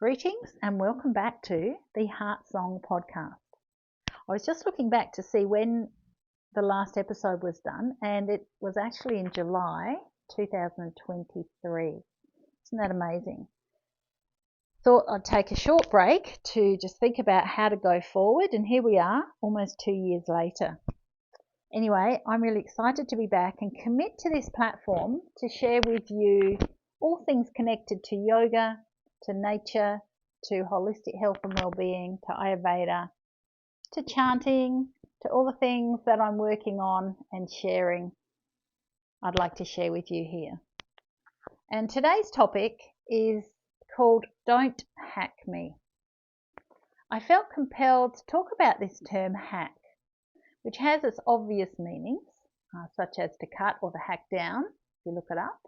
Greetings and welcome back to the Heart Song podcast. I was just looking back to see when the last episode was done, and it was actually in July 2023. Isn't that amazing? Thought I'd take a short break to just think about how to go forward, and here we are, almost 2 years later. Anyway, I'm really excited to be back and commit to this platform to share with you all things connected to yoga, to nature, to holistic health and well-being, to Ayurveda, to chanting, to all the things that I'm working on and sharing. I'd like to share with you here. And today's topic is called Don't Hack Me. I felt compelled to talk about this term hack, which has its obvious meanings, such as to cut or to hack down, if you look it up.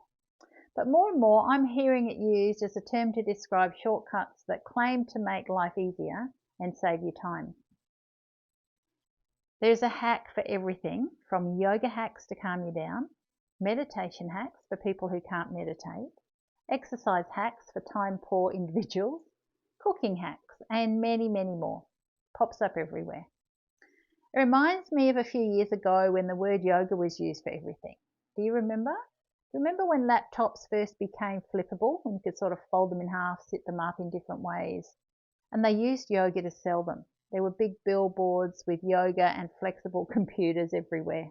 But more and more, I'm hearing it used as a term to describe shortcuts that claim to make life easier and save you time. There's a hack for everything, from yoga hacks to calm you down, meditation hacks for people who can't meditate, exercise hacks for time-poor individuals, cooking hacks, and many, many more. Pops up everywhere. It reminds me of a few years ago when the word yoga was used for everything. Do you remember? Remember when laptops first became flippable and you could sort of fold them in half, sit them up in different ways? And they used yoga to sell them. There were big billboards with yoga and flexible computers everywhere.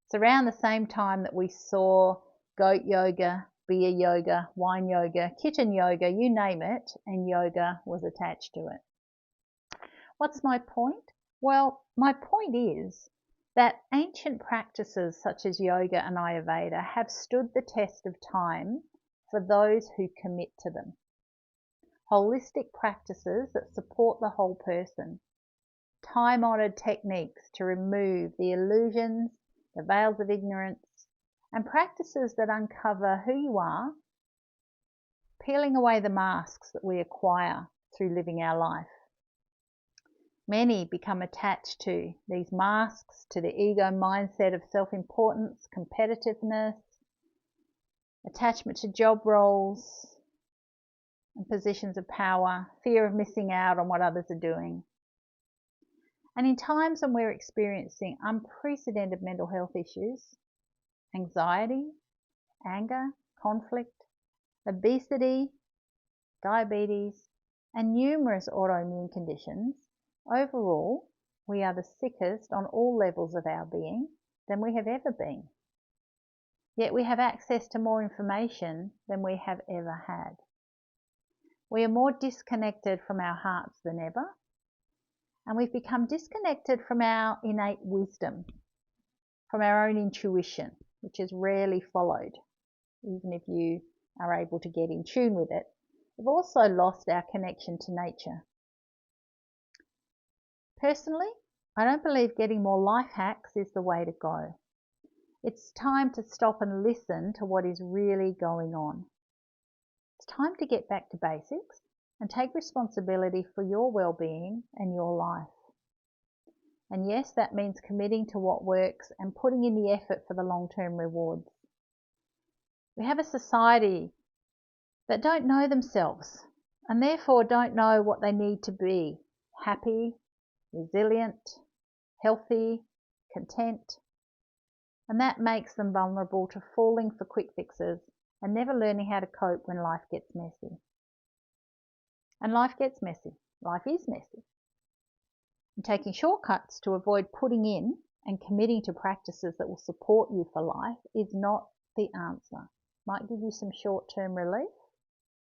It's around the same time that we saw goat yoga, beer yoga, wine yoga, kitten yoga, you name it, and yoga was attached to it. What's my point? Well, my point is that ancient practices such as yoga and Ayurveda have stood the test of time for those who commit to them. Holistic practices that support the whole person. Time-honoured techniques to remove the illusions, the veils of ignorance, and practices that uncover who you are, peeling away the masks that we acquire through living our life. Many become attached to these masks, to the ego mindset of self-importance, competitiveness, attachment to job roles and positions of power, fear of missing out on what others are doing. And in times when we're experiencing unprecedented mental health issues, anxiety, anger, conflict, obesity, diabetes, and numerous autoimmune conditions, overall, we are the sickest on all levels of our being than we have ever been. Yet we have access to more information than we have ever had. We are more disconnected from our hearts than ever, and we've become disconnected from our innate wisdom, from our own intuition, which is rarely followed, even if you are able to get in tune with it. We've also lost our connection to nature. Personally, I don't believe getting more life hacks is the way to go. It's time to stop and listen to what is really going on. It's time to get back to basics and take responsibility for your well-being and your life. And yes, that means committing to what works and putting in the effort for the long-term rewards. We have a society that don't know themselves and therefore don't know what they need to be happy, resilient, healthy, content, and that makes them vulnerable to falling for quick fixes and never learning how to cope when life gets messy. And life gets messy. Life is messy. And taking shortcuts to avoid putting in and committing to practices that will support you for life is not the answer. Might give you some short-term relief,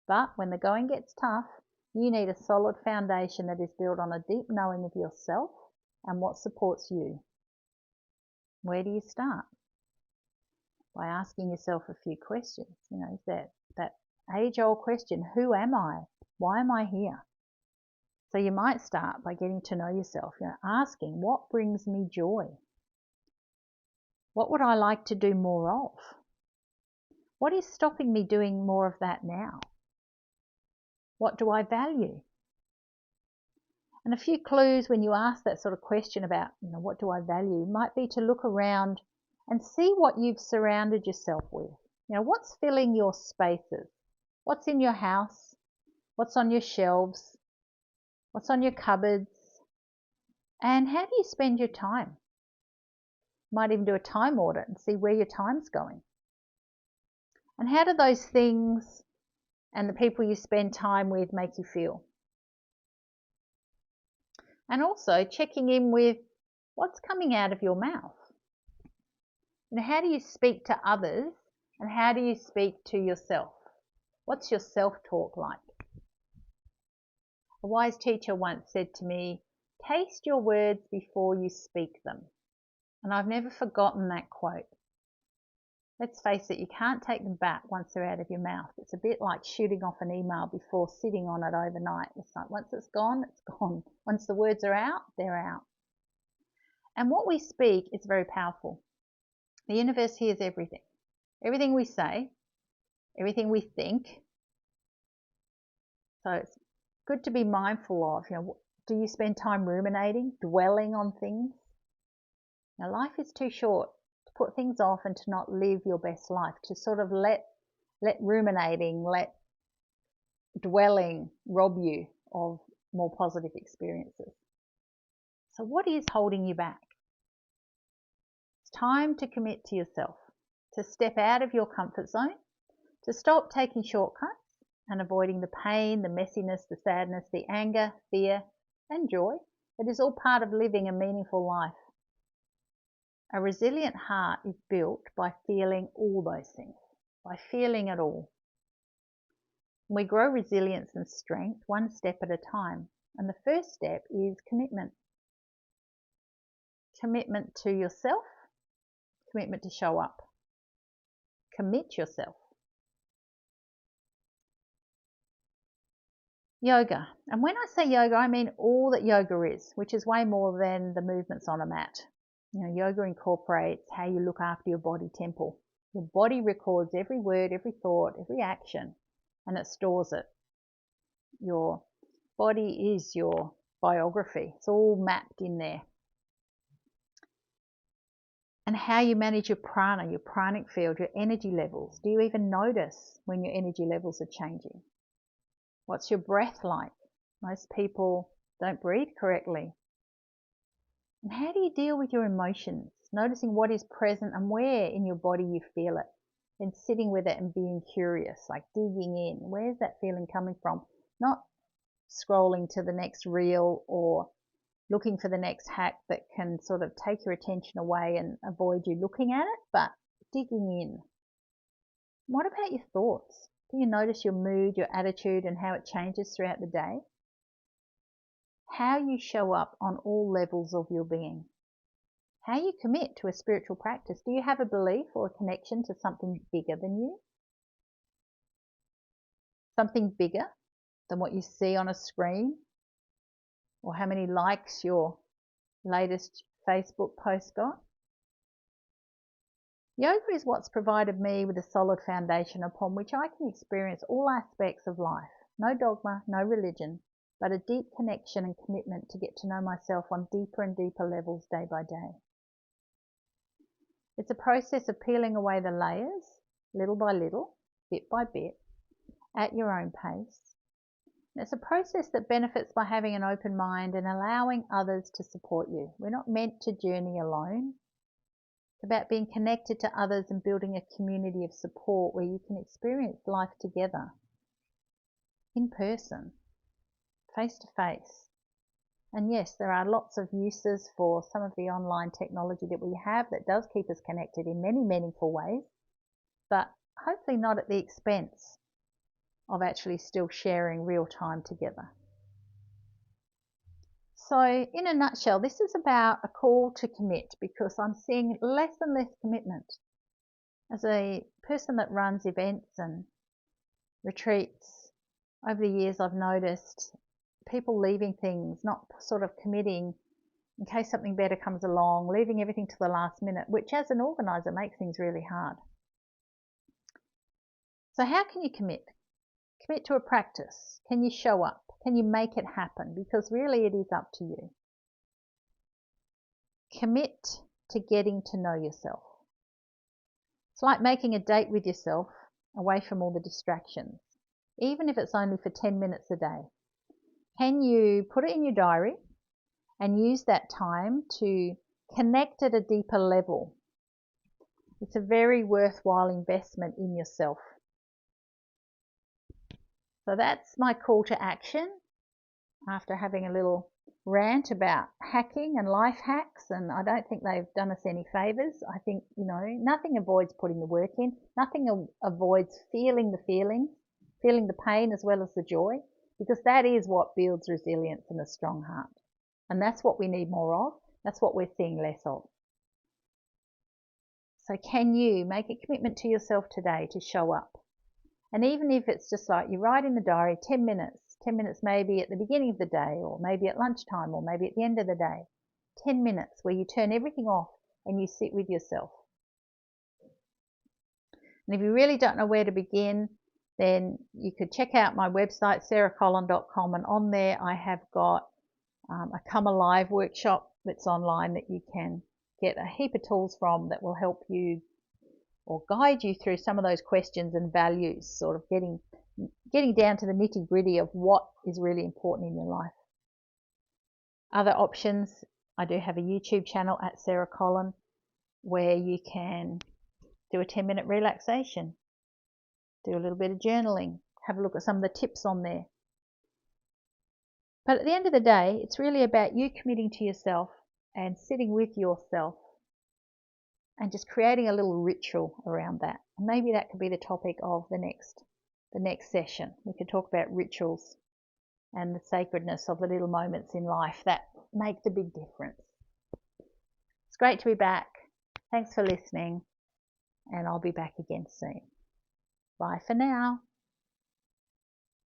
but when the going gets tough, you need a solid foundation that is built on a deep knowing of yourself and what supports you. Where do you start? By asking yourself a few questions. That age-old question, who am I? Why am I here? So you might start by getting to know yourself, asking what brings me joy? What would I like to do more of? What is stopping me doing more of that now? What do I value? And a few clues when you ask that sort of question about, what do I value, might be to look around and see what you've surrounded yourself with. What's filling your spaces? What's in your house? What's on your shelves? What's on your cupboards? And how do you spend your time? Might even do a time audit and see where your time's going. And how do those things and the people you spend time with make you feel? And also checking in with what's coming out of your mouth. How do you speak to others and how do you speak to yourself? What's your self-talk like? A wise teacher once said to me, taste your words before you speak them. And I've never forgotten that quote. Let's face it, you can't take them back once they're out of your mouth. It's a bit like shooting off an email before sitting on it overnight. It's like once it's gone, it's gone. Once the words are out, they're out. And what we speak is very powerful. The universe hears everything. Everything we say, everything we think. So it's good to be mindful of, do you spend time ruminating, dwelling on things? Now, life is too short to put things off and to not live your best life, to sort of let ruminating, let dwelling rob you of more positive experiences. So what is holding you back? It's time to commit to yourself, to step out of your comfort zone, to stop taking shortcuts and avoiding the pain, the messiness, the sadness, the anger, fear, and joy. It is all part of living a meaningful life. A resilient heart is built by feeling all those things, by feeling it all. We grow resilience and strength one step at a time. And the first step is commitment. Commitment to yourself, commitment to show up. Commit yourself. Yoga. And when I say yoga, I mean all that yoga is, which is way more than the movements on a mat. Yoga incorporates how you look after your body temple. Your body records every word, every thought, every action, and it stores it. Your body is your biography. It's all mapped in there. And how you manage your prana, your pranic field, your energy levels. Do you even notice when your energy levels are changing? What's your breath like? Most people don't breathe correctly. And how do you deal with your emotions? Noticing what is present and where in your body you feel it. Then sitting with it and being curious, like digging in. Where's that feeling coming from? Not scrolling to the next reel or looking for the next hack that can sort of take your attention away and avoid you looking at it, but digging in. What about your thoughts? Do you notice your mood, your attitude, and how it changes throughout the day? How you show up on all levels of your being. How you commit to a spiritual practice. Do you have a belief or a connection to something bigger than you? Something bigger than what you see on a screen? Or how many likes your latest Facebook post got? Yoga is what's provided me with a solid foundation upon which I can experience all aspects of life. No dogma, no religion, but a deep connection and commitment to get to know myself on deeper and deeper levels day by day. It's a process of peeling away the layers, little by little, bit by bit, at your own pace. And it's a process that benefits by having an open mind and allowing others to support you. We're not meant to journey alone. It's about being connected to others and building a community of support where you can experience life together, in person, face to face. And yes, there are lots of uses for some of the online technology that we have that does keep us connected in many meaningful ways, but hopefully not at the expense of actually still sharing real time together. So in a nutshell, this is about a call to commit because I'm seeing less and less commitment. As a person that runs events and retreats, over the years I've noticed people leaving things, not sort of committing in case something better comes along, leaving everything to the last minute, which as an organizer makes things really hard. So how can you commit? Commit to a practice. Can you show up? Can you make it happen? Because really it is up to you. Commit to getting to know yourself. It's like making a date with yourself away from all the distractions. even if it's only for 10 minutes a day? Can you put it in your diary and use that time to connect at a deeper level? It's a very worthwhile investment in yourself. So that's my call to action after having a little rant about hacking and life hacks, and I don't think they've done us any favours. I think, nothing avoids putting the work in, nothing avoids feeling the feelings, feeling the pain as well as the joy, because that is what builds resilience and a strong heart. And that's what we need more of. That's what we're seeing less of. So can you make a commitment to yourself today to show up? And even if it's just like you write in the diary 10 minutes maybe at the beginning of the day, or maybe at lunchtime, or maybe at the end of the day, 10 minutes where you turn everything off and you sit with yourself. And if you really don't know where to begin, then you could check out my website, sarahcollin.com, and on there I have got a Come Alive workshop that's online that you can get a heap of tools from that will help you or guide you through some of those questions and values, sort of getting down to the nitty-gritty of what is really important in your life. Other options, I do have a YouTube channel at Sarah Collin where you can do a 10-minute relaxation, do a little bit of journaling, have a look at some of the tips on there. But at the end of the day, it's really about you committing to yourself and sitting with yourself and just creating a little ritual around that. And maybe that could be the topic of the next session. We could talk about rituals and the sacredness of the little moments in life that make the big difference. It's great to be back. Thanks for listening, and I'll be back again soon. Bye for now.